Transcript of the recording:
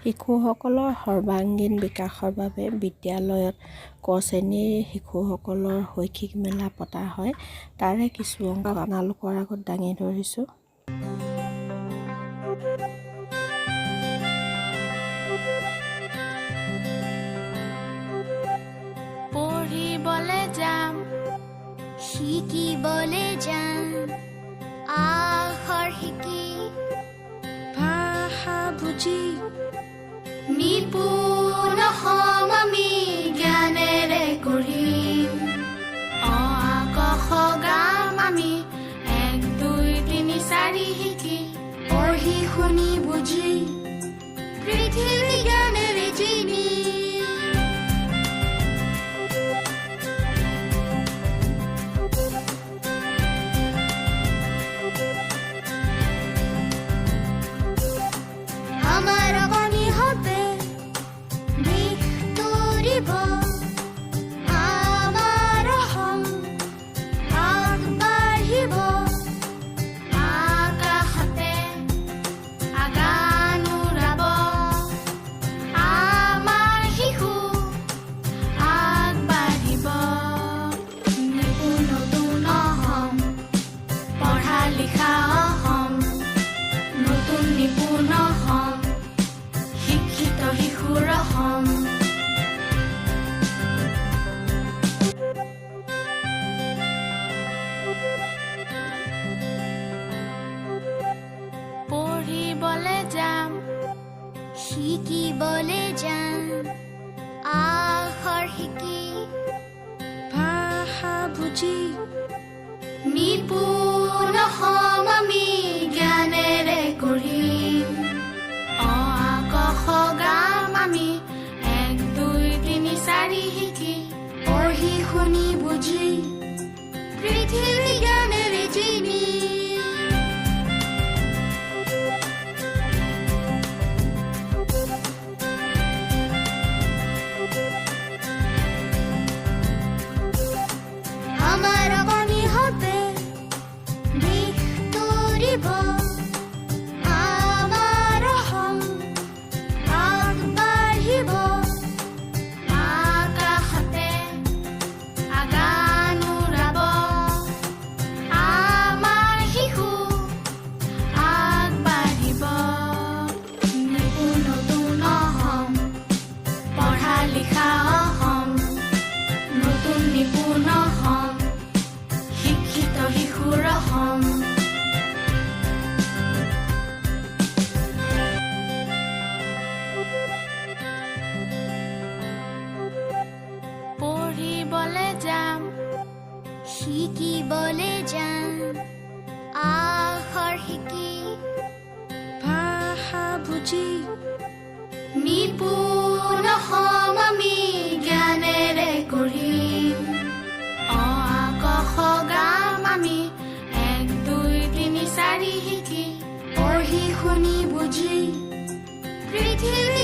শিশুসকলৰ সৰ্বাংগীন বিকাশৰ বাবে বিদ্যালয়ত ক শ্ৰেণীৰ শিশুসকলৰ শৈক্ষিক মেলা পতা হয়। তাৰে কিছু অংশ আপোনালোকৰ আগত দাঙি ধৰিছোঁ। পঢ়িবলৈ যাম, শিকিবলৈ যাম, আখৰ শিকি ভাষা বুজি নিপুণ হ'ম আমি জ্ঞানেৰে কৰিম। অ আ ক খ গাম আমি 1 2 3 4 শিকি পঢ়ি শুনি বুজি পৃথিৱী জ্ঞানেৰে চিনি। আমাৰ বাণী হবে দিশ তৰিব, আমাৰ অসম আগবাঢ়িব। আকাশতে আগান উৰাব, আমাৰ শিশু আগবাঢ়িব। নিপুণ নতুন অসম, পঢ়া লিখা অসম, নতুন নিপুণ অসম, শিক্ষিত শিশুৰ অসম। পঢ়িবলৈ যাম, শিকিবলৈ যাম, আখৰ শিকি ভাষা বুজি নিপুণ হ'ম আমি জ্ঞানেৰে কৰিম। অ আ ক খ গাম আমি 1 2 3 4 শিকি পঢ়ি শুনি বুজি পৃথিৱী জ্ঞানেৰে চিনি। আমাৰ বাণী হবে দিশ তৰিব, আমাৰ অসম আগবাঢ়িব। আকাশতে আগান উৰাব, আমাৰ শিশু আগবাঢ়িব। নিপুণ নতুন অসম, পঢ়া লিখা অসম, নতুন নিপুণ অসম, শিক্ষিত শিশুৰ অসম। পঢ়িবলৈ যাম, শিকিবলৈ যাম, আখৰ শিকি ভাষা বুজি নিপুণ হ'ম আমি জ্ঞানেৰে কৰিম। অ আ ক খ গাম আমি 1 2 3 4 শিকি পঢ়ি শুনি বুজি পৃথিৱী